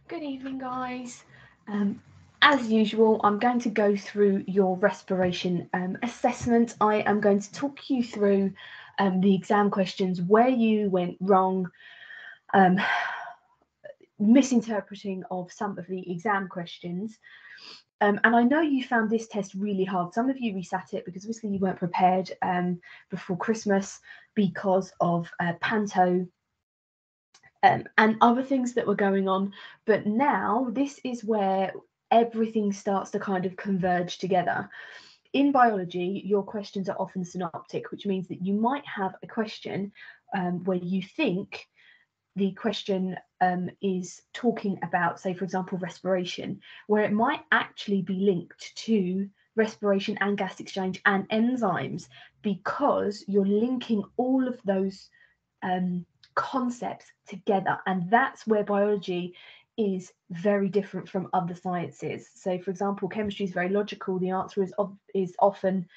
Good evening, guys. As usual, I'm going to go through your respiration assessment. I am going to talk you through the exam questions, where you went wrong, um, misinterpreting of some of the exam questions. And I know you found this test really hard. Some of you resat it because obviously you weren't prepared before Christmas because of Panto and other things that were going on. But now this is where everything starts to kind of converge together. In biology, your questions are often synoptic, which means that you might have a question where you think the question is talking about, say, for example, respiration, where it might actually be linked to respiration and gas exchange and enzymes because you're linking all of those concepts together, and that's where biology is very different from other sciences. So, for example, chemistry is very logical. The answer is often,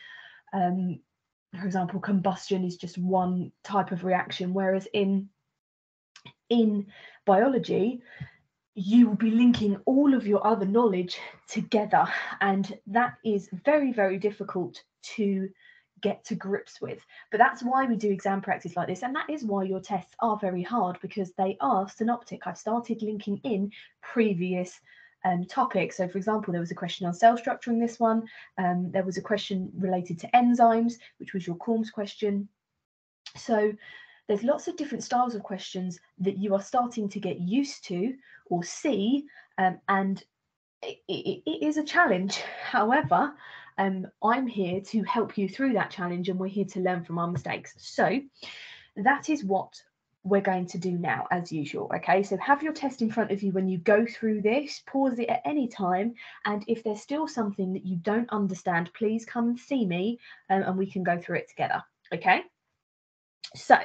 for example, combustion is just one type of reaction, whereas in biology you will be linking all of your other knowledge together, and that is very, very difficult to get to grips with. But that's why we do exam practice like this, and that is why your tests are very hard, because they are synoptic. I've started linking in previous topics. So, for example, there was a question on cell structure in this one. There was a question related to enzymes, which was your Corms question. So there's lots of different styles of questions that you are starting to get used to or see, and it is a challenge. However, I'm here to help you through that challenge, and we're here to learn from our mistakes. So that is what we're going to do now, as usual. Okay, so have your test in front of you when you go through this. Pause it at any time, and if there's still something that you don't understand, please come and see me, and we can go through it together. Okay, so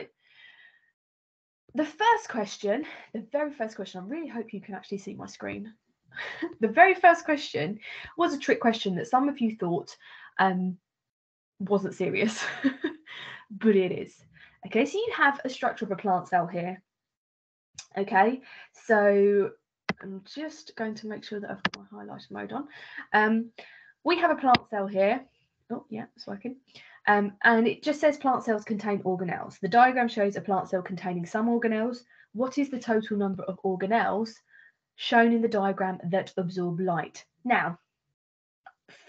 the very first question, I really hope you can actually see my screen. The very first question was a trick question that some of you thought wasn't serious, but it is. Okay, so you have a structure of a plant cell here. Okay, so I'm just going to make sure that I've got my highlighter mode on. We have a plant cell here. Oh, yeah, it's working. And it just says plant cells contain organelles. The diagram shows a plant cell containing some organelles. What is the total number of organelles shown in the diagram that absorb light? Now,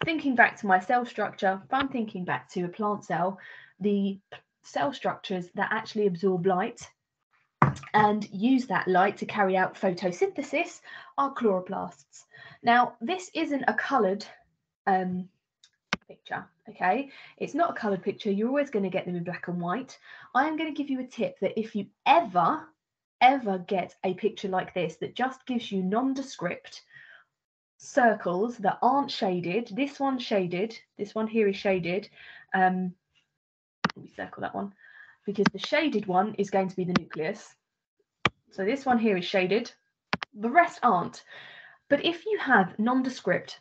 thinking back to my cell structure, if I'm thinking back to a plant cell, the cell structures that actually absorb light and use that light to carry out photosynthesis are chloroplasts. Now, this isn't a coloured picture, okay? It's not a coloured picture. You're always going to get them in black and white. I am going to give you a tip that if you ever get a picture like this that just gives you nondescript circles that aren't shaded, this one's shaded, this one here is shaded, let me circle that one, because the shaded one is going to be the nucleus. So this one here is shaded, the rest aren't. But if you have nondescript,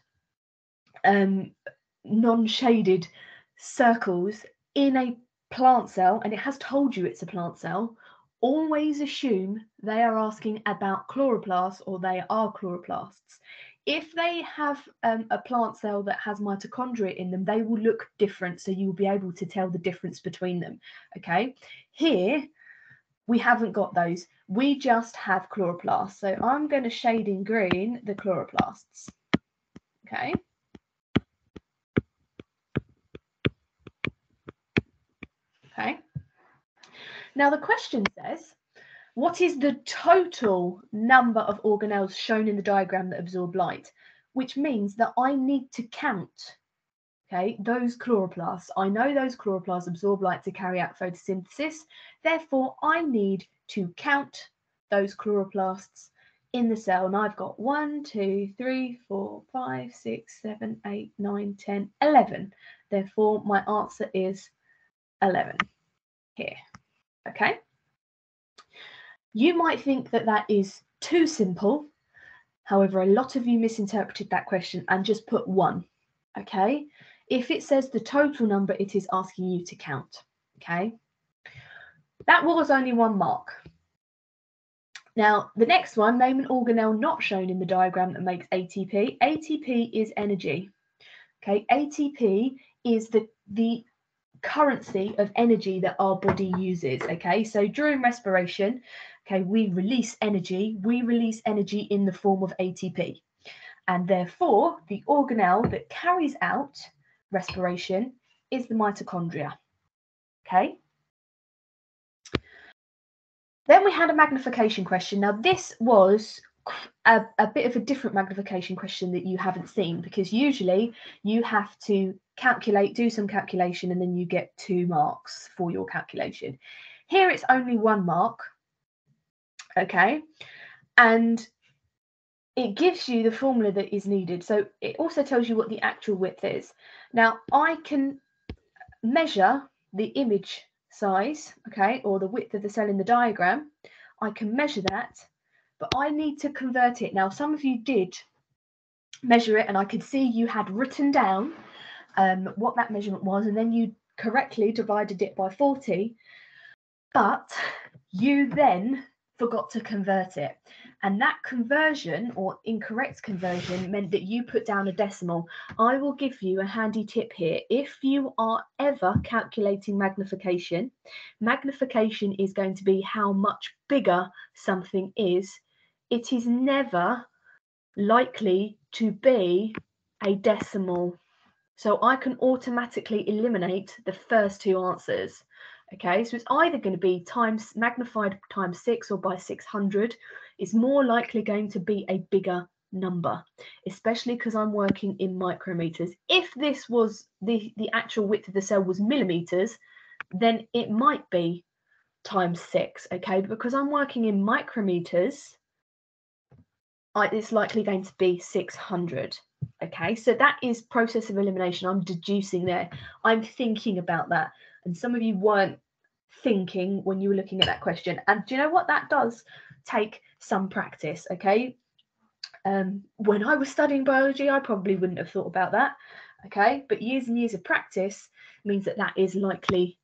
non-shaded circles in a plant cell, and it has told you it's a plant cell, always assume they are asking about chloroplasts, or they are chloroplasts. If they have a plant cell that has mitochondria in them, they will look different, so you will be able to tell the difference between them. Okay, here we haven't got those. We just have chloroplasts. So I'm going to shade in green the chloroplasts. Okay. Okay. Now the question says, what is the total number of organelles shown in the diagram that absorb light? Which means that I need to count, okay, those chloroplasts. I know those chloroplasts absorb light to carry out photosynthesis. Therefore, I need to count those chloroplasts in the cell. And I've got 1, 2, 3, 4, 5, 6, 7, 8, 9, 10, 11. Therefore, my answer is 11 here. Okay. You might think that that is too simple. However, a lot of you misinterpreted that question and just put 1. Okay. If it says the total number, it is asking you to count. Okay. That was only 1 mark. Now, the next one, name an organelle not shown in the diagram that makes ATP. ATP is energy. Okay, ATP is the currency of energy that our body uses. Okay, so during respiration, okay, we release energy. We release energy in the form of ATP. And therefore, the organelle that carries out respiration is the mitochondria. Okay. Then we had a magnification question. Now, this was a bit of a different magnification question that you haven't seen, because usually you have to do some calculation, and then you get 2 marks for your calculation. Here it's only 1 mark, okay? And it gives you the formula that is needed. So it also tells you what the actual width is. Now, I can measure the image size, okay, or the width of the cell in the diagram. I can measure that, but I need to convert it. Now, some of you did measure it, and I could see you had written down what that measurement was, and then you correctly divided it by 40, but you then forgot to convert it. And that conversion, or incorrect conversion, meant that you put down a decimal. I will give you a handy tip here. If you are ever calculating magnification, magnification is going to be how much bigger something is. It is never likely to be a decimal. So I can automatically eliminate the first 2 answers. Okay, so it's either going to be magnified times 6 or by 600. It's more likely going to be a bigger number, especially because I'm working in micrometers. If this was the actual width of the cell was millimeters, then it might be times 6, okay? But because I'm working in micrometers, it's likely going to be 600. Okay, so that is process of elimination. I'm deducing there. I'm thinking about that. And some of you weren't thinking when you were looking at that question. And do you know what? That does take some practice, okay? When I was studying biology, I probably wouldn't have thought about that, okay? But years and years of practice means that that is likely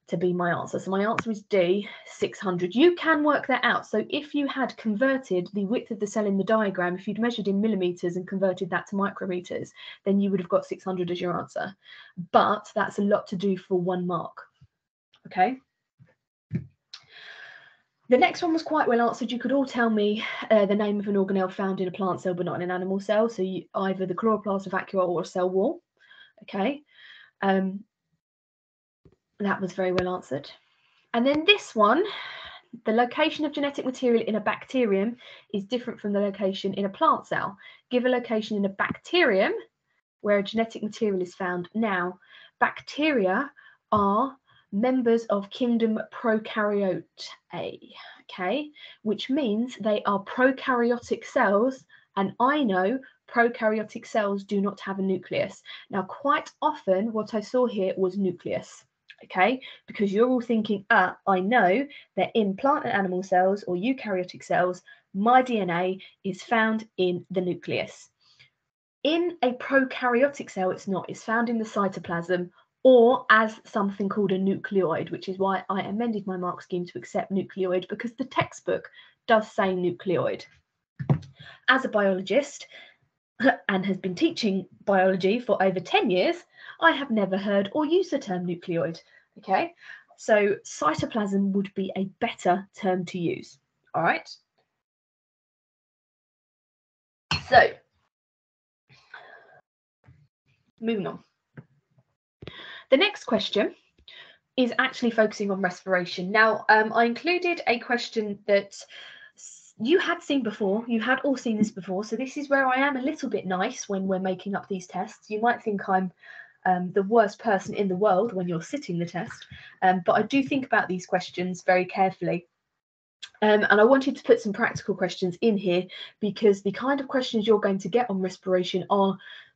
to be my answer. So my answer is D, 600. You can work that out. So if you had converted the width of the cell in the diagram, if you'd measured in millimeters and converted that to micrometers, then you would have got 600 as your answer. But that's a lot to do for 1 mark. Okay. The next one was quite well answered. You could all tell me the name of an organelle found in a plant cell but not in an animal cell. So either the chloroplast, a vacuole, or a cell wall. Okay. That was very well answered. And then this one, the location of genetic material in a bacterium is different from the location in a plant cell. Give a location in a bacterium where a genetic material is found. Now, bacteria are members of kingdom Prokaryote, okay, which means they are prokaryotic cells, and I know prokaryotic cells do not have a nucleus. Now, quite often what I saw here was nucleus. Okay, because you're all thinking, I know that in plant and animal cells or eukaryotic cells, my DNA is found in the nucleus. In a prokaryotic cell, it's not. It's found in the cytoplasm or as something called a nucleoid, which is why I amended my mark scheme to accept nucleoid, because the textbook does say nucleoid. As a biologist, and has been teaching biology for over 10 years, I have never heard or used the term nucleoid, okay? So cytoplasm would be a better term to use, all right? So, moving on. The next question is actually focusing on respiration. Now, I included a question that you had seen before. You had all seen this before. So this is where I am a little bit nice when we're making up these tests. You might think I'm the worst person in the world when you're sitting the test, but I do think about these questions very carefully. And I wanted to put some practical questions in here because the kind of questions you're going to get on respiration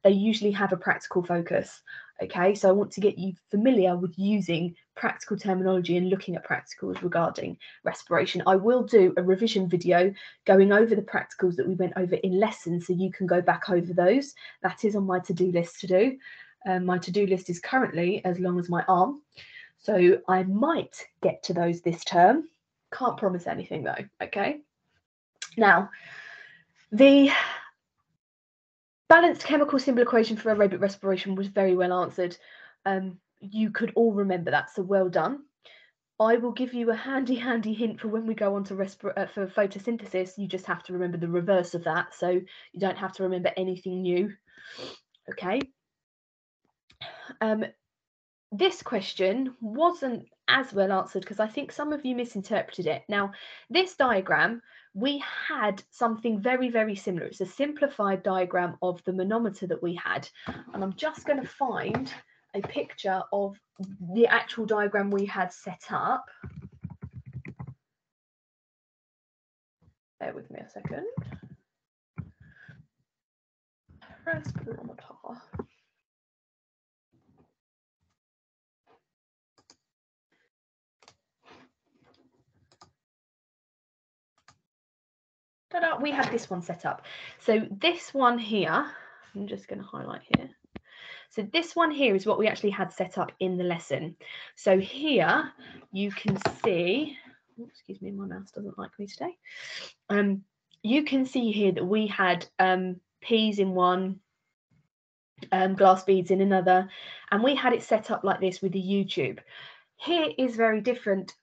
they usually have a practical focus. Okay, so I want to get you familiar with using practical terminology and looking at practicals regarding respiration. I will do a revision video going over the practicals that we went over in lessons, so you can go back over those. That is on my to-do list to do. My to-do list is currently as long as my arm, so I might get to those this term. Can't promise anything though, okay? Now, the balanced chemical symbol equation for aerobic respiration was very well answered. You could all remember that, so well done. I will give you a handy hint for when we go on to for photosynthesis. You just have to remember the reverse of that, so you don't have to remember anything new. Okay. This question wasn't as well answered because I think some of you misinterpreted it. Now, this diagram, we had something very, very similar. It's a simplified diagram of the manometer that we had. And I'm just going to find a picture of the actual diagram we had set up. Bear with me a second. Respirometer. We had this one set up. So this one here, I'm just going to highlight here. So this one here is what we actually had set up in the lesson. So here you can see, oh, excuse me, my mouse doesn't like me today. You can see here that we had peas in one, glass beads in another, and we had it set up like this with the YouTube. Here is very different,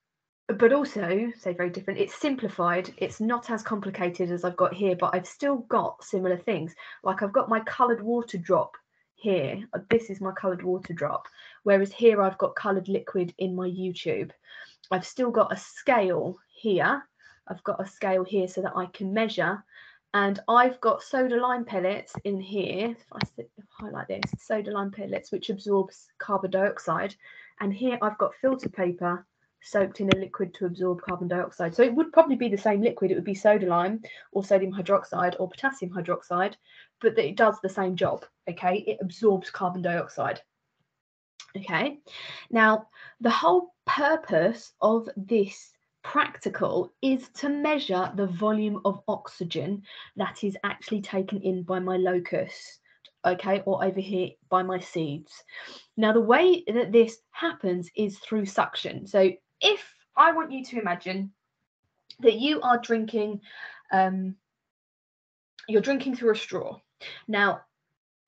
but also say very different. It's simplified. It's not as complicated as I've got here, but I've still got similar things. Like I've got my coloured water drop here. This is my coloured water drop, whereas here I've got coloured liquid in my YouTube. I've still got a scale here. I've got a scale here so that I can measure, and I've got soda lime pellets in here. If I highlight this, soda lime pellets, which absorbs carbon dioxide, and here I've got filter paper soaked in a liquid to absorb carbon dioxide. So it would probably be the same liquid. It would be soda lime or sodium hydroxide or potassium hydroxide, but it does the same job. Okay, it absorbs carbon dioxide. Okay, now the whole purpose of this practical is to measure the volume of oxygen that is actually taken in by my locus, okay, or over here by my seeds. Now the way that this happens is through suction. So if I want you to imagine that you are drinking, you're drinking through a straw. Now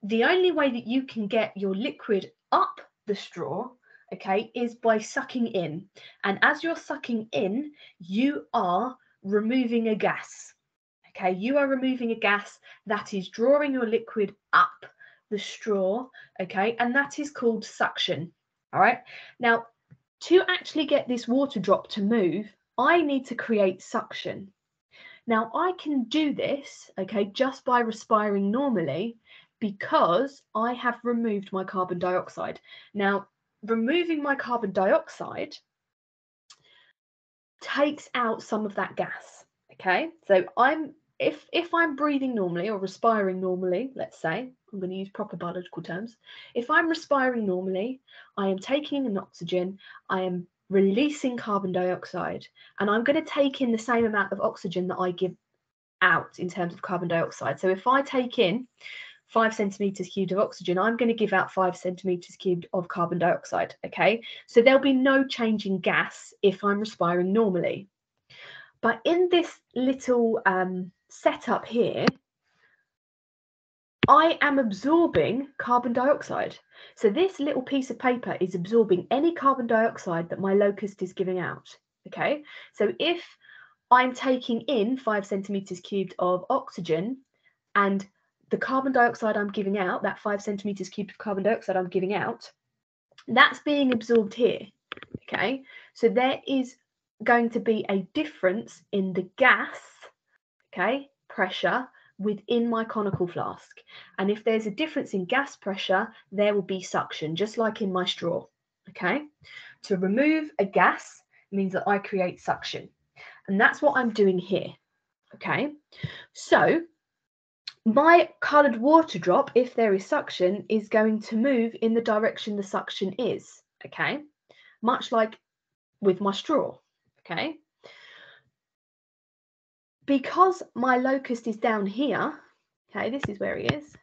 the only way that you can get your liquid up the straw, okay, is by sucking in. And as you're sucking in, you are removing a gas. Okay, you are removing a gas that is drawing your liquid up the straw, okay, and that is called suction. All right, now to actually get this water drop to move, I need to create suction. Now I can do this, okay, just by respiring normally, because I have removed my carbon dioxide. Now, removing my carbon dioxide takes out some of that gas, okay? So if I'm breathing normally or respiring normally, let's say, I'm going to use proper biological terms. If I'm respiring normally, I am taking in oxygen, I am releasing carbon dioxide, and I'm going to take in the same amount of oxygen that I give out in terms of carbon dioxide. So if I take in 5 centimeters cubed of oxygen, I'm going to give out 5 centimeters cubed of carbon dioxide. Okay, so there'll be no change in gas if I'm respiring normally. But in this little setup here, I am absorbing carbon dioxide. So this little piece of paper is absorbing any carbon dioxide that my locust is giving out. Okay, so if I'm taking in 5 centimeters cubed of oxygen, and the carbon dioxide I'm giving out, that 5 centimeters cubed of carbon dioxide I'm giving out, that's being absorbed here. Okay, so there is going to be a difference in the gas, okay, pressure within my conical flask. And if there's a difference in gas pressure, there will be suction, just like in my straw. Okay, to remove a gas means that I create suction. And that's what I'm doing here. Okay, so my coloured water drop, if there is suction, is going to move in the direction the suction is. Okay, much like with my straw. Okay, because my locust is down here, okay, this is where he is,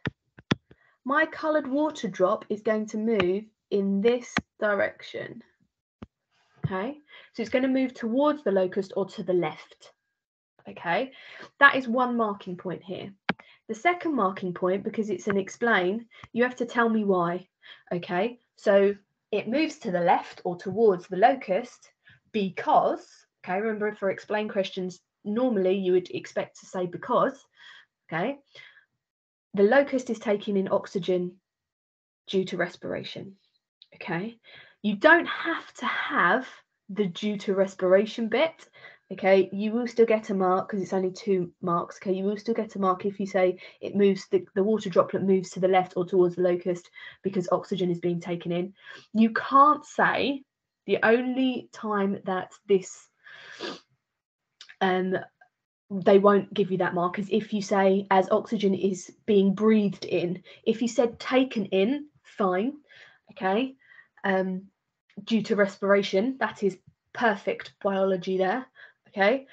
my coloured water drop is going to move in this direction. Okay, so it's going to move towards the locust or to the left. Okay, that is one marking point here. The second marking point, because it's an explain, you have to tell me why. Okay, so it moves to the left or towards the locust because, okay, remember for explain questions, normally you would expect to say because, okay, the locust is taking in oxygen due to respiration. Okay, you don't have to have the due to respiration bit. Okay, you will still get a mark because it's only 2 marks. Okay, you will still get a mark if you say it moves, the water droplet moves to the left or towards the locust because oxygen is being taken in. You can't say, the only time that this they won't give you that mark is if you say as oxygen is being breathed in. If you said taken in, fine. Okay, due to respiration, that is perfect biology there. Okay,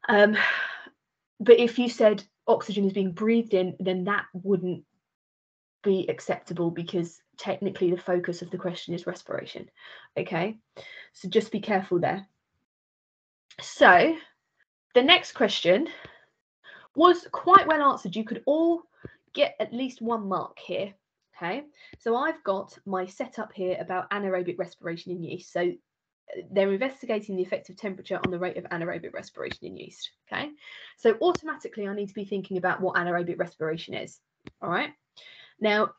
but if you said oxygen is being breathed in, then that wouldn't be acceptable because technically the focus of the question is respiration. Okay, so just be careful there. So the next question was quite well answered. You could all get at least 1 mark here. Okay, so I've got my setup here about anaerobic respiration in yeast. So they're investigating the effect of temperature on the rate of anaerobic respiration in yeast. Okay, so automatically I need to be thinking about what anaerobic respiration is. All right, now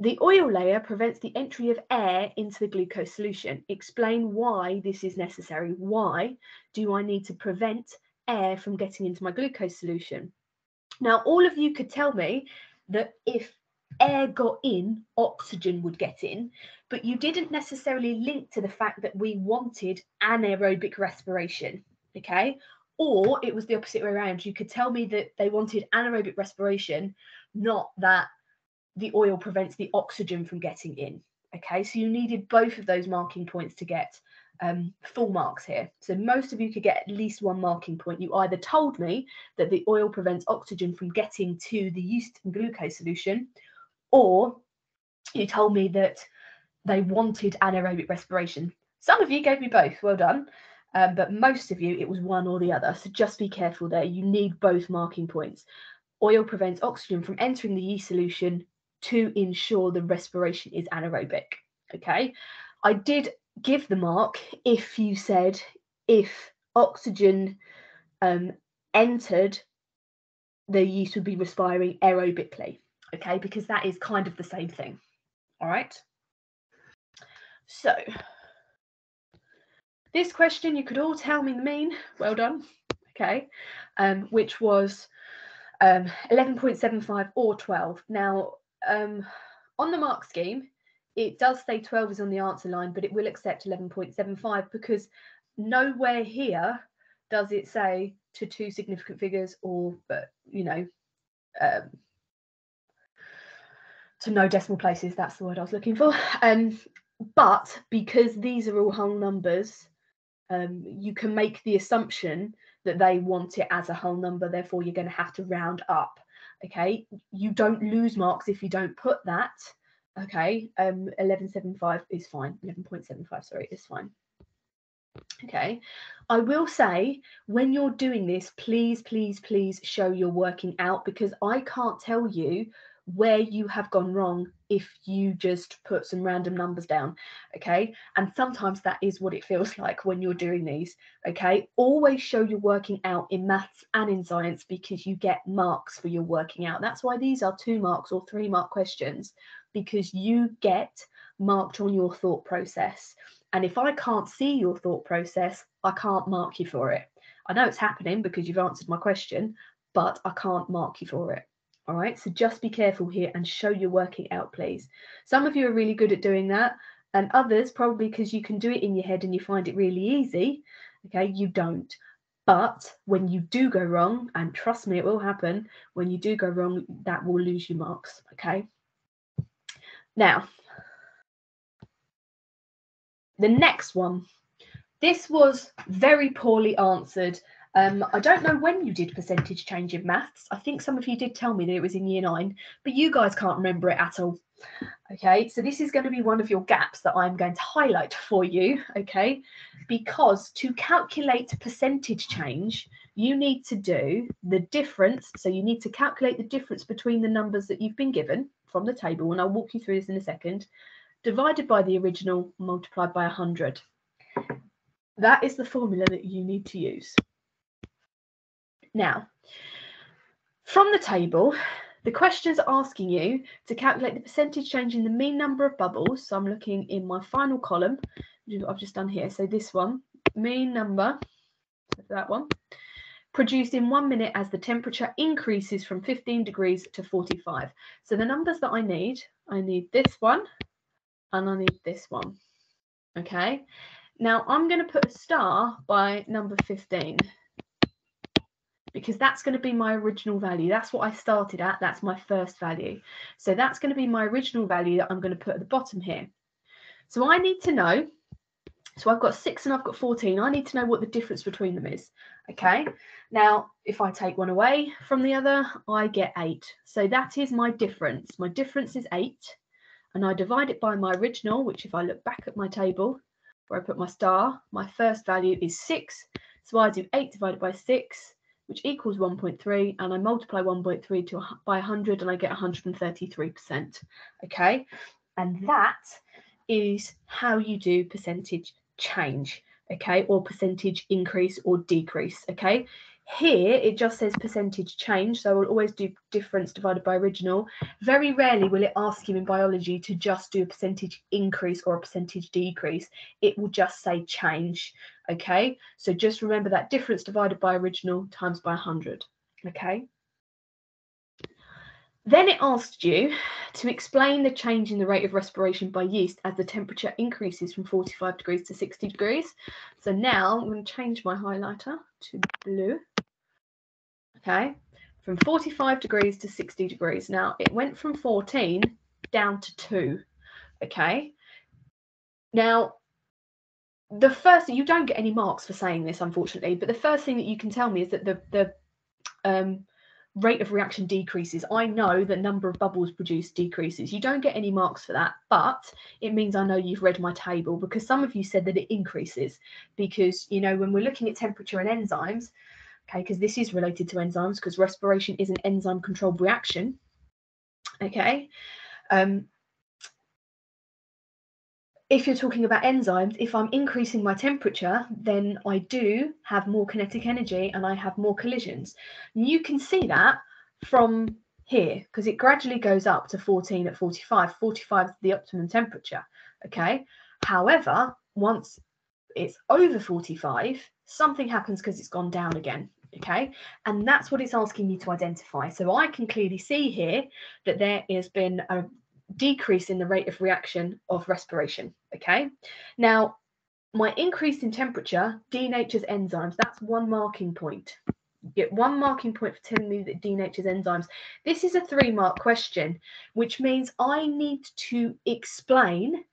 the oil layer prevents the entry of air into the glucose solution. Explain why this is necessary. Why do I need to prevent air from getting into my glucose solution? Now, all of you could tell me that if air got in, oxygen would get in, but you didn't necessarily link to the fact that we wanted anaerobic respiration, okay? Or it was the opposite way around. You could tell me that they wanted anaerobic respiration, not that the oil prevents the oxygen from getting in, okay? So you needed both of those marking points to get full marks here. So most of you could get at least 1 marking point. You either told me that the oil prevents oxygen from getting to the yeast and glucose solution, or you told me that they wanted anaerobic respiration. Some of you gave me both, well done, but most of you, it was one or the other. So just be careful there. You need both marking points. Oil prevents oxygen from entering the yeast solution to ensure the respiration is anaerobic. Okay, I did give the mark if you said if oxygen entered, the yeast would be respiring aerobically. Okay, because that is kind of the same thing. All right. So this question, you could all tell me the mean. Well done. Okay, which was 11.75 or 12. Now, on the mark scheme, it does say 12 is on the answer line, but it will accept 11.75 because nowhere here does it say to 2 significant figures or, you know, to no decimal places. That's the word I was looking for. But because these are all whole numbers, you can make the assumption that they want it as a whole number, therefore you're going to have to round up. Okay, you don't lose marks if you don't put that. Okay, 11.75 is fine. 11.75, sorry, is fine. Okay, I will say when you're doing this, please, please, please show you're working out, because I can't tell you where you have gone wrong if you just put some random numbers down. Okay, and sometimes that is what it feels like when you're doing these. Okay, always show you're working out in maths and in science, because you get marks for your working out. That's why these are 2 marks or 3 mark questions, because you get marked on your thought process. And if I can't see your thought process, I can't mark you for it. I know it's happening because you've answered my question, but I can't mark you for it. All right, so just be careful here and show you're working out, please. Some of you are really good at doing that, and others, probably because you can do it in your head and you find it really easy, okay, you don't. But when you do go wrong, and trust me, it will happen, when you do go wrong, that will lose you marks, okay? Now, the next one. This was very poorly answered. I don't know when you did percentage change in maths. I think some of you did tell me that it was in year 9, but you guys can't remember it at all. Okay, so this is going to be one of your gaps that I'm going to highlight for you, okay? Because to calculate percentage change, you need to do the difference. So you need to calculate the difference between the numbers that you've been given from the table, and I'll walk you through this in a second, divided by the original, multiplied by 100. That is the formula that you need to use. Now, from the table, the question's asking you to calculate the percentage change in the mean number of bubbles. So I'm looking in my final column, which I've just done here. So this one, mean number, that one, produced in 1 minute as the temperature increases from 15 degrees to 45. So the numbers that I need this one and I need this one. Okay. Now I'm going to put a star by number 15 because that's going to be my original value. That's what I started at. That's my first value. So that's going to be my original value that I'm going to put at the bottom here. So I need to know, so I've got 6 and I've got 14. I need to know what the difference between them is. Okay. Now, if I take one away from the other, I get 8. So that is my difference. My difference is 8. And I divide it by my original, which if I look back at my table where I put my star, my first value is 6. So I do 8 divided by 6, which equals 1.3, and I multiply 1.3 by 100 and I get 133%. Okay, and that is how you do percentage change, okay, or percentage increase or decrease. Okay, here it just says percentage change, so we'll always do difference divided by original. Very rarely will it ask you in biology to just do a percentage increase or a percentage decrease. It will just say change. Okay, so just remember that difference divided by original times by 100. Okay, then it asked you to explain the change in the rate of respiration by yeast as the temperature increases from 45 degrees to 60 degrees. So now I'm going to change my highlighter to blue. Okay, from 45 degrees to 60 degrees. Now it went from 14 down to 2. Okay, now the first thing, you don't get any marks for saying this, unfortunately, but the first thing that you can tell me is that the rate of reaction decreases. I know the number of bubbles produced decreases. You don't get any marks for that, but it means I know you've read my table, because some of you said that it increases because, you know, when we're looking at temperature and enzymes, okay, because this is related to enzymes, because respiration is an enzyme controlled reaction. Okay, if you're talking about enzymes, if I'm increasing my temperature, then I do have more kinetic energy and I have more collisions. You can see that from here because it gradually goes up to 14 at 45. 45 is the optimum temperature. Okay. However, once it's over 45, something happens because it's gone down again. Okay. And that's what it's asking you to identify. So I can clearly see here that there has been a decrease in the rate of reaction of respiration. Okay, now my increase in temperature denatures enzymes. That's one marking point. You get one marking point for telling me that denatures enzymes. This is a 3-mark question, which means I need to explain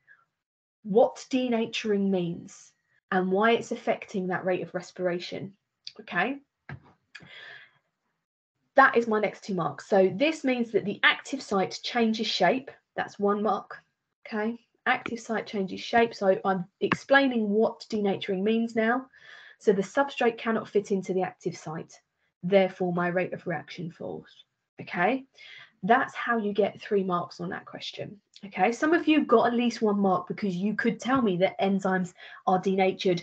what denaturing means and why it's affecting that rate of respiration. Okay, that is my next 2 marks. So this means that the active site changes shape. That's 1 mark. Okay, active site changes shape. So I'm explaining what denaturing means now. So the substrate cannot fit into the active site. Therefore, my rate of reaction falls. Okay, that's how you get 3 marks on that question. Okay, some of you got at least 1 mark because you could tell me that enzymes are denatured,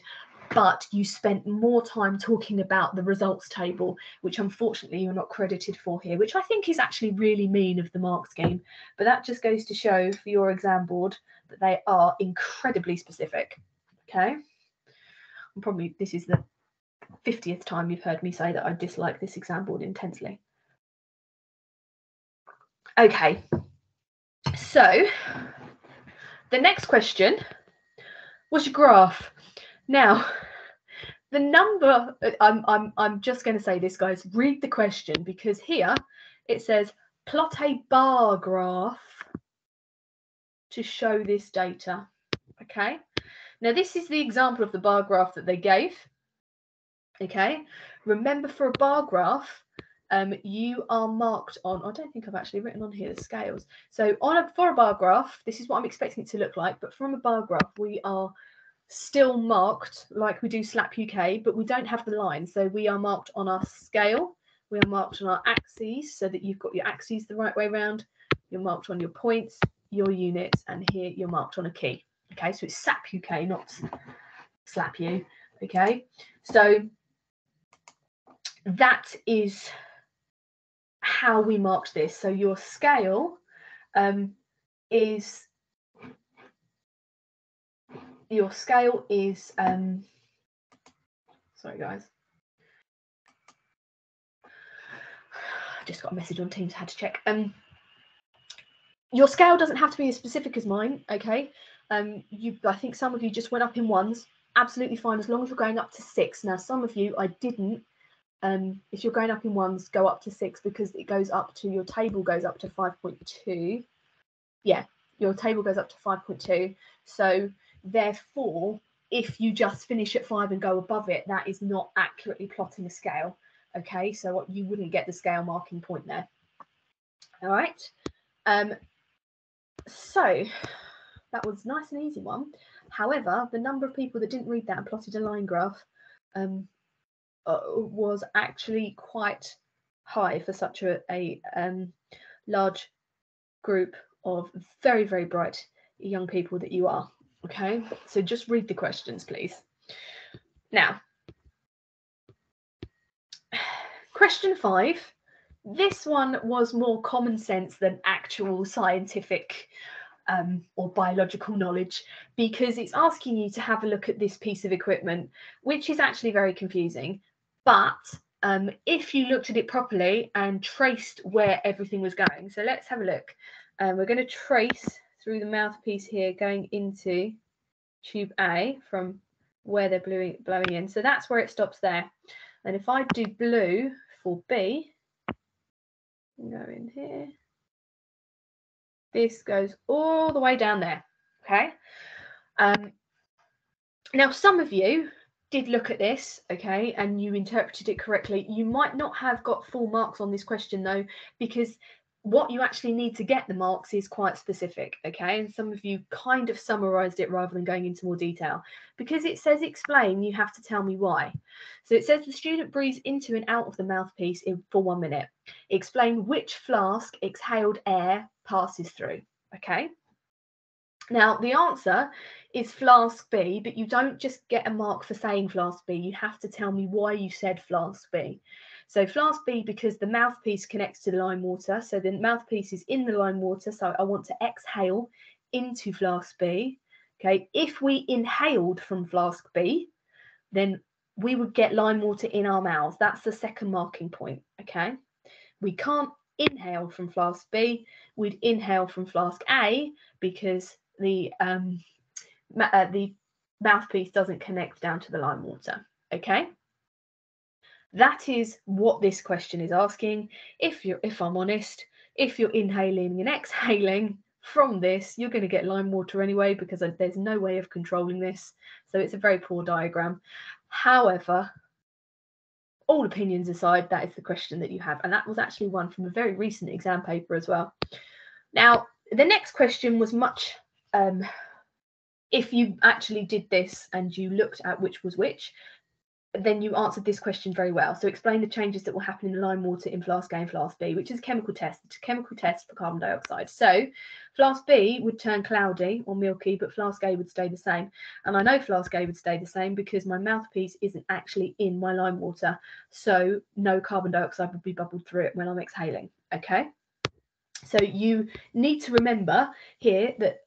but you spent more time talking about the results table, which unfortunately you're not credited for here, which I think is actually really mean of the mark scheme. But that just goes to show for your exam board that they are incredibly specific. Okay, this is the 50th time you've heard me say that I dislike this exam board intensely. Okay, so the next question was your graph. Now, the number, I'm just going to say this, guys, read the question, because here it says plot a bar graph to show this data. Okay, now this is the example of the bar graph that they gave. Okay, remember, for a bar graph, you are marked on, I don't think I've actually written on here the scales. So for a bar graph, this is what I'm expecting it to look like, but from a bar graph, we are still marked like we do SLAP UK, but we don't have the line. So we are marked on our scale. We are marked on our axes so that you've got your axes the right way around. You're marked on your points, your units, and here you're marked on a key. Okay, so it's SAP UK, not SLAP U. Okay, so that is how we marked this. So your scale is sorry guys, I just got a message on Teams, had to check. Your scale doesn't have to be as specific as mine, okay? I think some of you just went up in ones, absolutely fine, as long as you're going up to 6. Now, some of you, I didn't. If you're going up in ones, go up to 6 because it goes up to, your table goes up to 5.2. Yeah, your table goes up to 5.2. So therefore, if you just finish at 5 and go above it, that is not accurately plotting a scale. Okay, so you wouldn't get the scale marking point there. All right. So that was nice and easy one. However, the number of people that didn't read that and plotted a line graph was actually quite high for such a large group of very, very bright young people that you are. Okay, so just read the questions, please. Now, question 5. This one was more common sense than actual scientific or biological knowledge, because it's asking you to have a look at this piece of equipment, which is actually very confusing. But if you looked at it properly and traced where everything was going, so let's have a look. We're going to trace through the mouthpiece here, going into tube A from where they're blowing in. So that's where it stops there. And if I do blue for B, go in here, this goes all the way down there. Okay. Now, some of you did look at this, okay, and you interpreted it correctly. You might not have got full marks on this question, though, because what you actually need to get the marks is quite specific, okay? And some of you kind of summarized it rather than going into more detail. Because it says explain, you have to tell me why. So it says the student breathes into and out of the mouthpiece for 1 minute. Explain which flask exhaled air passes through, okay? Now, the answer is flask B, but you don't just get a mark for saying flask B. You have to tell me why you said flask B. So flask B, because the mouthpiece connects to the lime water. So the mouthpiece is in the lime water. So I want to exhale into flask B. Okay, if we inhaled from flask B, then we would get lime water in our mouths. That's the second marking point. Okay, we can't inhale from flask B. We'd inhale from flask A because the mouthpiece doesn't connect down to the lime water. Okay, that is what this question is asking. If I'm honest, if you're inhaling and exhaling from this, you're going to get lime water anyway, because there's no way of controlling this. So it's a very poor diagram. However, all opinions aside, that is the question that you have, and that was actually one from a very recent exam paper as well. Now, the next question was much if you actually did this and you looked at which was which, then you answered this question very well. So explain the changes that will happen in the lime water in flask A and flask B, which is a chemical test. It's a chemical test for carbon dioxide. So flask B would turn cloudy or milky, but flask A would stay the same. And I know flask A would stay the same because my mouthpiece isn't actually in my lime water. So no carbon dioxide would be bubbled through it when I'm exhaling. Okay. So you need to remember here that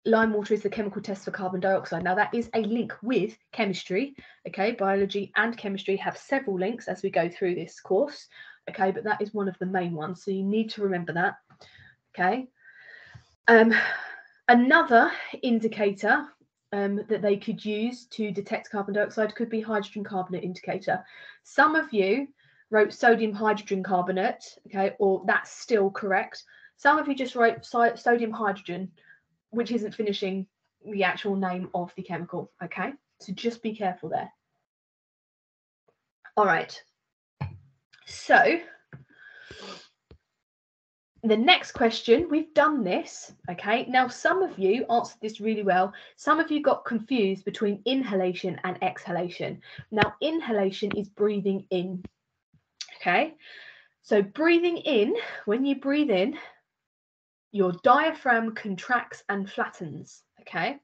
lime water is the chemical test for carbon dioxide. Now, that is a link with chemistry. Okay, biology and chemistry have several links as we go through this course. Okay, but that is one of the main ones. So you need to remember that. Okay. Another indicator that they could use to detect carbon dioxide could be hydrogen carbonate indicator. Some of you wrote sodium hydrogen carbonate, okay, or that's still correct. Some of you just wrote sodium hydrogen, which isn't finishing the actual name of the chemical, okay? So just be careful there. All right. So The next question, we've done this, okay? Now, some of you answered this really well. Some of you got confused between inhalation and exhalation. Now, inhalation is breathing in, okay? So breathing in, when you breathe in, your diaphragm contracts and flattens, okay?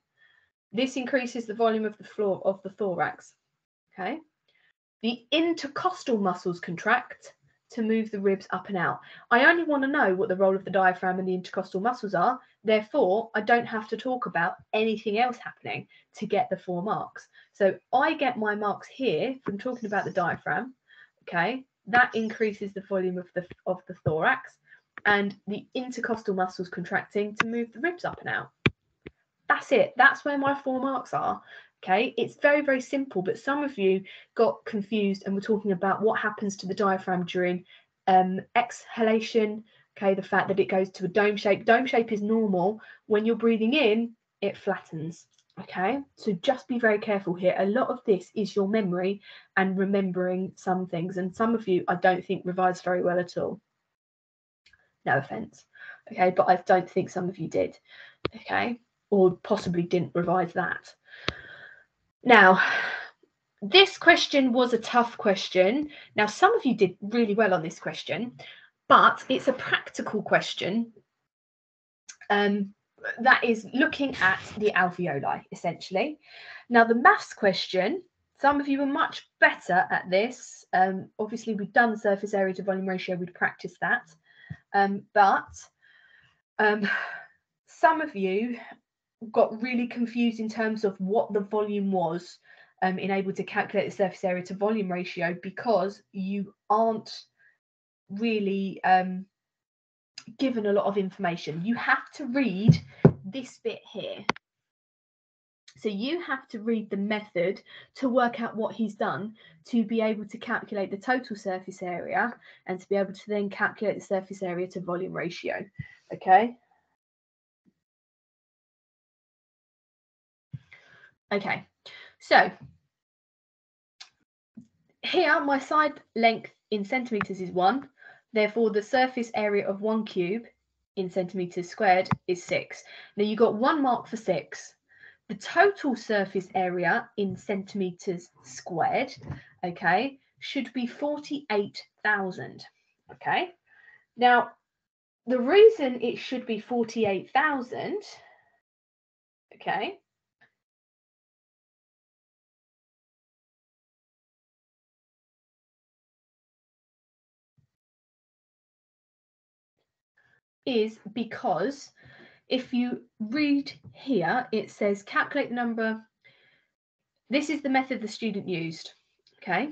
This increases the volume of the floor of the thorax, okay? The intercostal muscles contract to move the ribs up and out. I only want to know what the role of the diaphragm and the intercostal muscles are. Therefore, I don't have to talk about anything else happening to get the 4 marks. So I get my marks here from talking about the diaphragm. Okay, that increases the volume of the thorax, and the intercostal muscles contracting to move the ribs up and out. That's it. That's where my 4 marks are. Okay, it's very, very simple, but some of you got confused and were talking about what happens to the diaphragm during exhalation. Okay, the fact that it goes to a dome shape. Dome shape is normal. When you're breathing in, it flattens. Okay, so just be very careful here. A lot of this is your memory and remembering some things, and some of you I don't think revised very well at all. No offense. Okay, but I don't think some of you did. Okay, or possibly didn't revise that. Now, this question was a tough question. Now, some of you did really well on this question, but it's a practical question that is looking at the alveoli, essentially. Now, the maths question, some of you were much better at this. Obviously, we've done surface area to volume ratio, we'd practiced that. But some of you got really confused in terms of what the volume was in able to calculate the surface area to volume ratio, because you aren't really given a lot of information. You have to read this bit here. So you have to read the method to work out what he's done to be able to calculate the total surface area and to be able to then calculate the surface area to volume ratio. Okay. Okay, so here my side length in centimeters is 1. Therefore, the surface area of 1 cube in centimeters squared is 6. Now you got 1 mark for 6. The total surface area in centimeters squared, okay, should be 48,000. Okay. Now, the reason it should be 48,000, okay, is because if you read here, it says calculate the number. This is the method the student used. Okay.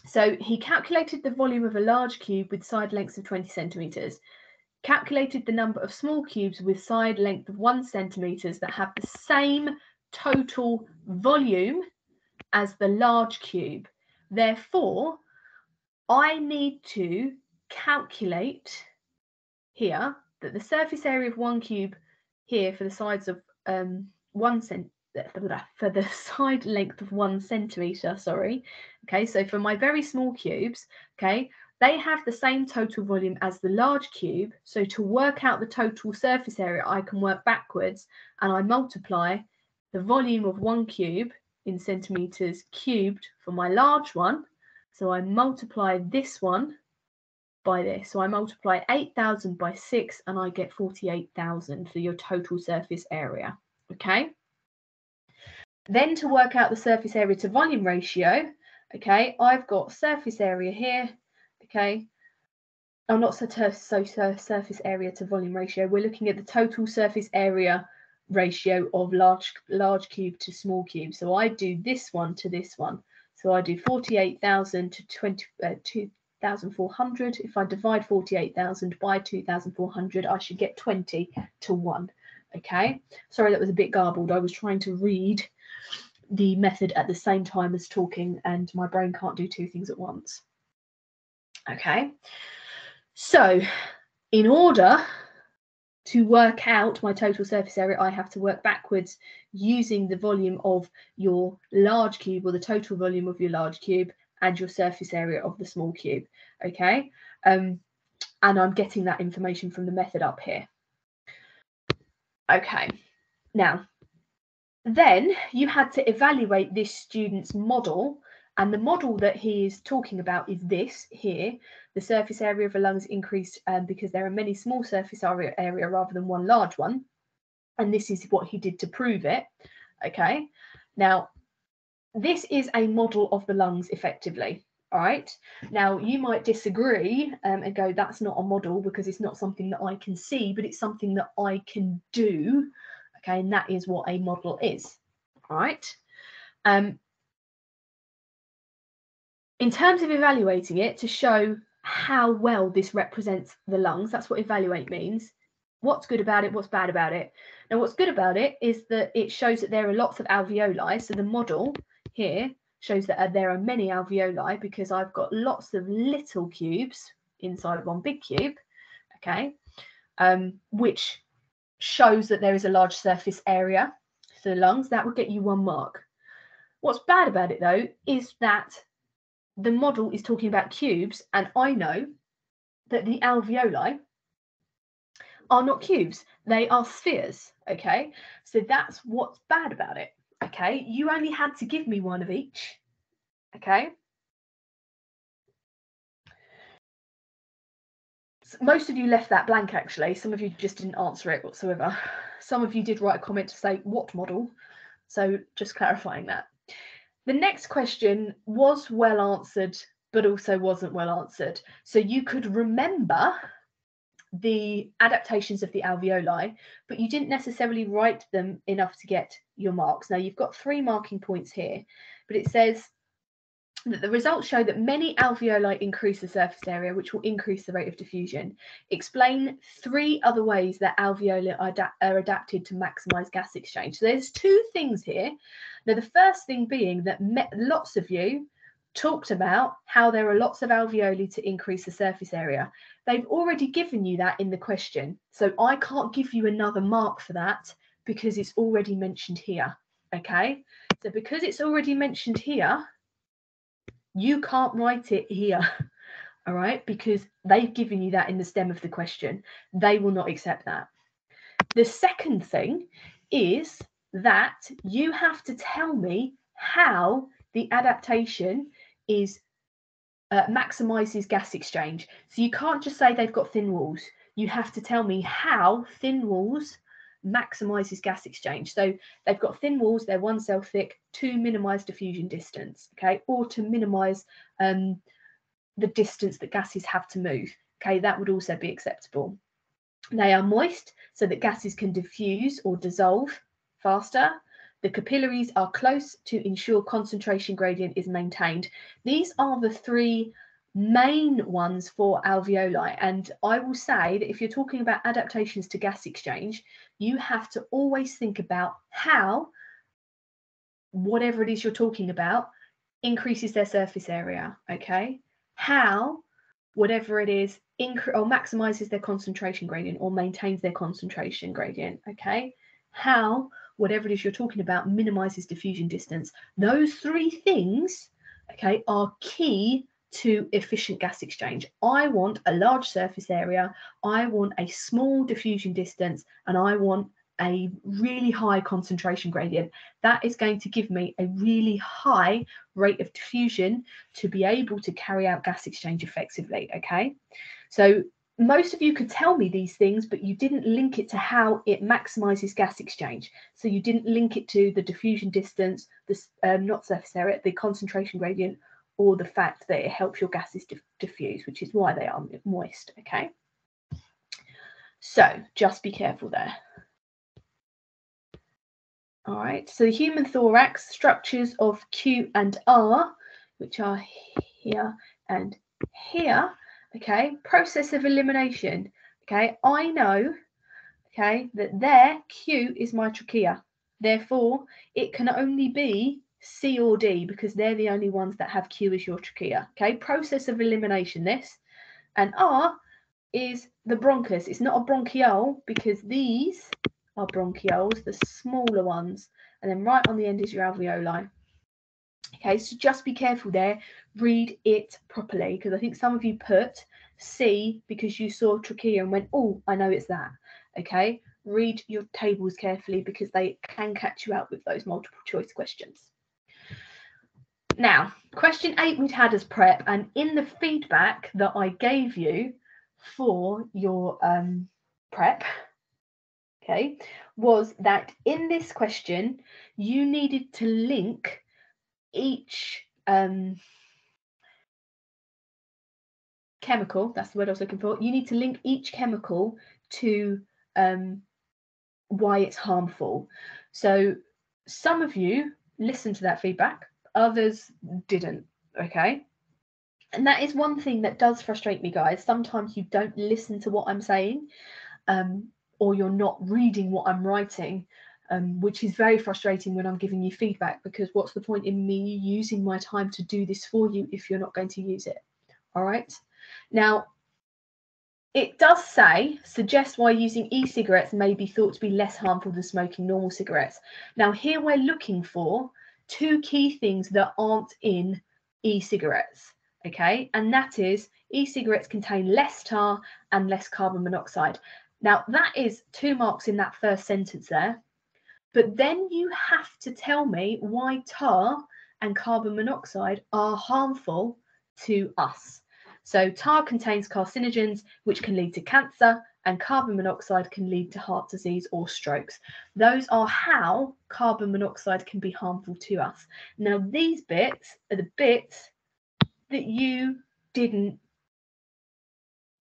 So he calculated the volume of a large cube with side lengths of 20 centimeters, calculated the number of small cubes with side length of 1 centimeters that have the same total volume as the large cube. Therefore, I need to calculate here that the surface area of 1 cube here for the sides of 1 centimeter, for the side length of 1 centimeter, sorry. Okay, so for my very small cubes, okay, they have the same total volume as the large cube. So to work out the total surface area, I can work backwards and I multiply the volume of 1 cube in centimeters cubed for my large one. So I multiply this one by this. So I multiply 8,000 by 6 and I get 48,000 for your total surface area. Okay. Then to work out the surface area to volume ratio, okay, I've got surface area here, okay. Oh, not surface area to volume ratio. We're looking at the total surface area ratio of large cube to small cube. So I do this one to this one. So I do 48,000 to 2,400. If I divide 48,000 by 2,400, I should get 20 to 1. Okay. Sorry, that was a bit garbled. I was trying to read the method at the same time as talking, and my brain can't do 2 things at once. Okay. So in order to work out my total surface area, I have to work backwards using the volume of your large cube, or the total volume of your large cube, and your surface area of the small cube. Okay. and I'm getting that information from the method up here. Okay, now then you had to evaluate this student's model, and the model that he is talking about is this here. The surface area of a lung is increased because there are many small surface area rather than one large one, and this is what he did to prove it. Okay, now this is a model of the lungs effectively. All right, now you might disagree and go, that's not a model because it's not something that I can see, but it's something that I can do. Okay, and that is what a model is. All right. In terms of evaluating it to show how well this represents the lungs, that's what evaluate means. What's good about it? What's bad about it? Now, what's good about it is that it shows that there are lots of alveoli. So the model here shows that there are many alveoli because I've got lots of little cubes inside one big cube. Okay, which shows that there is a large surface area for the lungs. That would get you 1 mark. What's bad about it though is that the model is talking about cubes, and I know that the alveoli are not cubes, they are spheres. Okay, so that's what's bad about it. Okay, you only had to give me one of each. Okay, most of you left that blank actually. Some of you just didn't answer it whatsoever. Some of you did write a comment to say what model, so just clarifying that. The next question was well answered but also wasn't well answered, so you could remember the adaptations of the alveoli, but you didn't necessarily write them enough to get your marks. Now you've got 3 marking points here, but it says that the results show that many alveoli increase the surface area, which will increase the rate of diffusion. Explain 3 other ways that alveoli are adapted to maximize gas exchange. So there's 2 things here. Now, the first thing being that lots of you talked about how there are lots of alveoli to increase the surface area. They've already given you that in the question. So I can't give you another mark for that because it's already mentioned here. Okay, so because it's already mentioned here, you can't write it here, all right, because they've given you that in the stem of the question. They will not accept that. The second thing is that you have to tell me how the adaptation is maximizes gas exchange. So you can't just say they've got thin walls. You have to tell me how thin walls maximizes gas exchange. So they've got thin walls, they're 1 cell thick to minimize diffusion distance, okay, or to minimize the distance that gases have to move. Okay, that would also be acceptable. They are moist so that gases can diffuse or dissolve faster. The capillaries are close to ensure concentration gradient is maintained. These are the 3 main ones for alveoli, and I will say that if you're talking about adaptations to gas exchange, you have to always think about how whatever it is you're talking about increases their surface area. Okay, how whatever it is or maximizes their concentration gradient or maintains their concentration gradient. Okay, how whatever it is you're talking about minimizes diffusion distance. Those 3 things, okay, are key to efficient gas exchange. I want a large surface area, I want a small diffusion distance, and I want a really high concentration gradient. That is going to give me a really high rate of diffusion to be able to carry out gas exchange effectively. Okay, so most of you could tell me these things, but you didn't link it to how it maximizes gas exchange. So you didn't link it to the diffusion distance, the not surface area, the concentration gradient, or the fact that it helps your gases diffuse, which is why they are moist. Okay, so just be careful there. All right, so the human thorax, structures of Q and R, which are here and here, okay, process of elimination, okay, I know, okay, that there, Q is my trachea, therefore it can only be C or D because they're the only ones that have Q as your trachea, okay, process of elimination this, and R is the bronchus. It's not a bronchiole because these are bronchioles, the smaller ones, and then right on the end is your alveoli. Okay, so just be careful there, read it properly, because I think some of you put C because you saw trachea and went, oh, I know it's that. Okay, read your tables carefully because they can catch you out with those multiple choice questions. Now, question 8 we'd had as prep, and in the feedback that I gave you for your prep, okay, was that in this question you needed to link each chemical, that's the word I was looking for, you need to link each chemical to why it's harmful. So some of you listened to that feedback, others didn't, okay? And that is one thing that does frustrate me, guys. Sometimes you don't listen to what I'm saying, or you're not reading what I'm writing, which is very frustrating when I'm giving you feedback, because what's the point in me using my time to do this for you if you're not going to use it? All right. Now, it does say, suggest why using e-cigarettes may be thought to be less harmful than smoking normal cigarettes. Now, here we're looking for 2 key things that aren't in e-cigarettes, okay? And that is e-cigarettes contain less tar and less carbon monoxide. Now, that is 2 marks in that first sentence there. But then you have to tell me why tar and carbon monoxide are harmful to us. So tar contains carcinogens, which can lead to cancer, and carbon monoxide can lead to heart disease or strokes. Those are how carbon monoxide can be harmful to us. Now, these bits are the bits that you didn't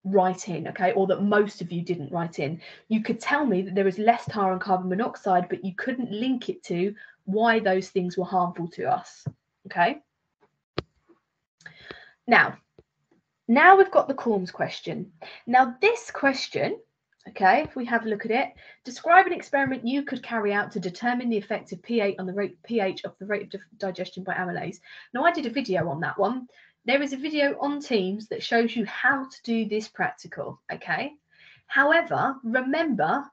write in, okay, or that most of you didn't write in. You could tell me that there is less tar and carbon monoxide, but you couldn't link it to why those things were harmful to us, okay? Now we've got the Corms question. Now this question, okay, if we have a look at it, describe an experiment you could carry out to determine the effect of pH on the rate of digestion by amylase. Now I did a video on that one. There is a video on Teams that shows you how to do this practical, okay? However, remember,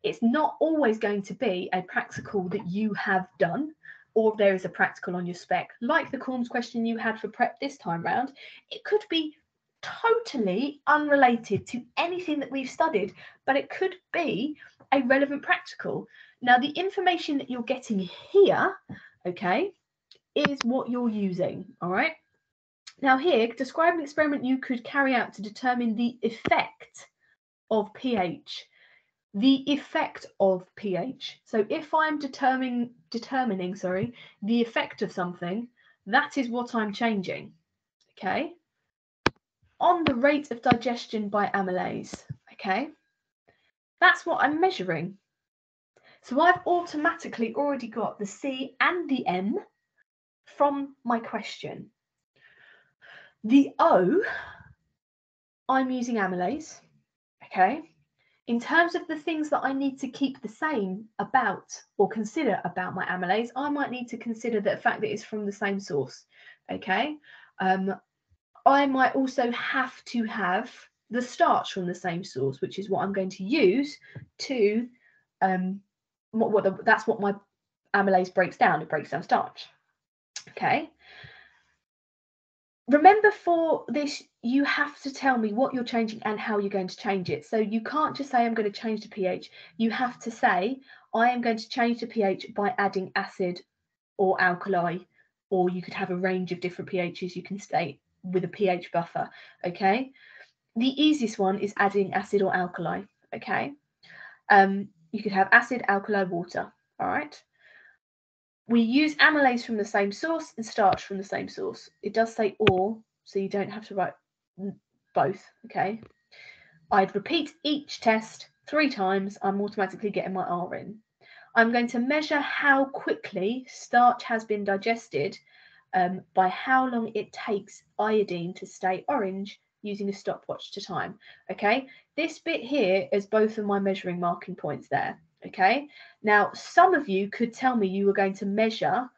it's not always going to be a practical that you have done, or there is a practical on your spec. Like the Corms question you had for prep this time round, it could be totally unrelated to anything that we've studied, but it could be a relevant practical. Now, the information that you're getting here, okay, is what you're using, all right? Now here, describe an experiment you could carry out to determine the effect of pH. The effect of pH. So if I'm determining the effect of something, that is what I'm changing, okay? On the rate of digestion by amylase, okay? That's what I'm measuring. So I've automatically already got the C and the M from my question. The O, I'm using amylase, okay? In terms of the things that I need to keep the same about or consider about my amylase, I might need to consider the fact that it's from the same source, okay? I might also have to have the starch from the same source, which is what I'm going to use to, that's what my amylase breaks down. It breaks down starch, okay? Remember, for this, you have to tell me what you're changing and how you're going to change it. So you can't just say, I'm going to change the pH. You have to say, I am going to change the pH by adding acid or alkali, or you could have a range of different pHs you can state with a pH buffer, okay? The easiest one is adding acid or alkali, okay? You could have acid, alkali, water, all right? We use amylase from the same source and starch from the same source. It does say or, so you don't have to write both, okay? I'd repeat each test 3 times. I'm automatically getting my R in. I'm going to measure how quickly starch has been digested by how long it takes iodine to stay orange using a stopwatch to time, okay? This bit here is both of my measuring marking points there. Okay, now some of you could tell me you were going to measure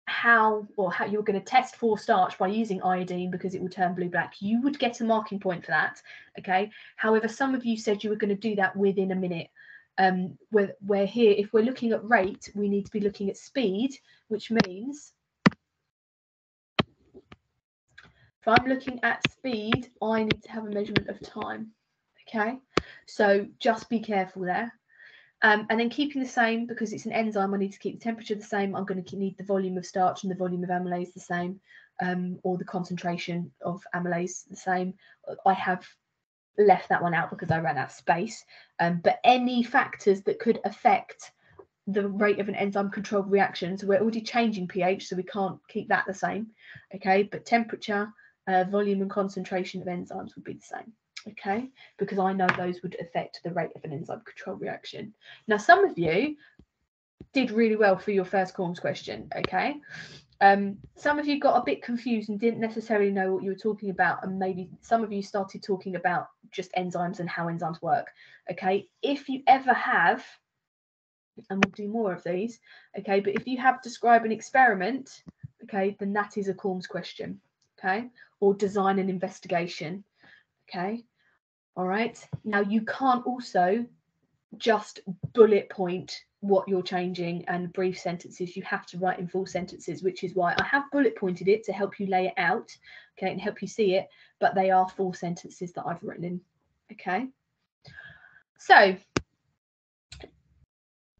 how you were going to test for starch by using iodine because it will turn blue-black. You would get a marking point for that, okay? However, some of you said you were going to do that within a minute. We're here, if we're looking at rate, we need to be looking at speed, which means If I'm looking at speed, I need to have a measurement of time. Okay, so just be careful there. And then keeping the same, because it's an enzyme, I need to keep the temperature the same. I'm going to need the volume of starch and the volume of amylase the same, or the concentration of amylase the same. I have left that one out because I ran out of space. But any factors that could affect the rate of an enzyme controlled reaction, so we're already changing pH, so we can't keep that the same. Okay, but temperature, volume and concentration of enzymes would be the same. Okay, because I know those would affect the rate of an enzyme control reaction. Now, some of you did really well for your first Corms question. Okay, some of you got a bit confused and didn't necessarily know what you were talking about, and maybe some of you started talking about just enzymes and how enzymes work. Okay, if you ever have, and we'll do more of these, okay, but if you have describe an experiment, okay, then that is a Corms question. Okay, or design an investigation. Okay, all right. Now, you can't also just bullet point what you're changing and brief sentences. You have to write in full sentences, which is why I have bullet pointed it to help you lay it out, okay, and help you see it, but they are full sentences that I've written in. Okay, so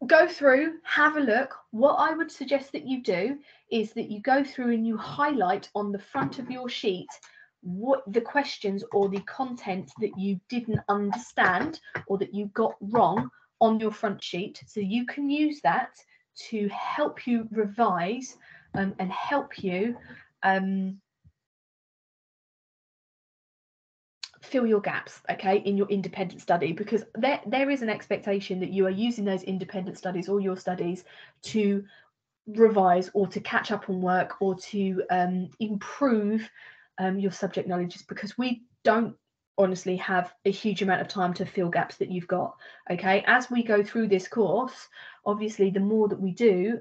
go through, have a look. What I would suggest that you do is that you go through and you highlight on the front of your sheet what the questions or the content that you didn't understand or that you got wrong on your front sheet, so you can use that to help you revise and help you fill your gaps, okay, in your independent study, because there is an expectation that you are using those independent studies or your studies to revise or to catch up on work or to improve your subject knowledge, because we don't honestly have a huge amount of time to fill gaps that you've got. Okay, as we go through this course, obviously the more that we do,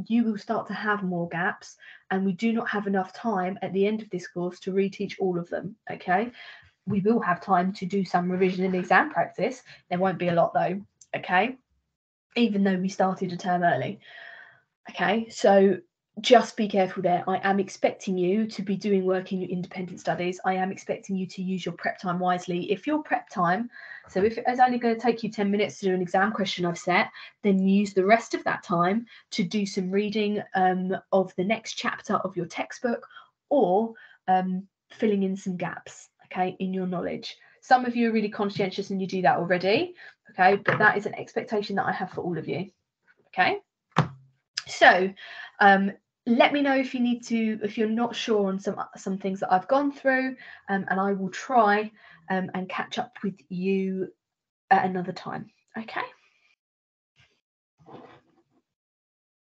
you will start to have more gaps, and we do not have enough time at the end of this course to reteach all of them. Okay, we will have time to do some revision and exam practice. There won't be a lot though. Okay, even though we started a term early. Okay, so just be careful there. I am expecting you to be doing work in your independent studies. I am expecting you to use your prep time wisely. If your prep time, so if it's only going to take you 10 minutes to do an exam question I've set, then use the rest of that time to do some reading of the next chapter of your textbook, or filling in some gaps, okay, in your knowledge. Some of you are really conscientious and you do that already, okay, but that is an expectation that I have for all of you, okay? So let me know if you need to, if you're not sure on some things that I've gone through, and I will try and catch up with you at another time. Okay.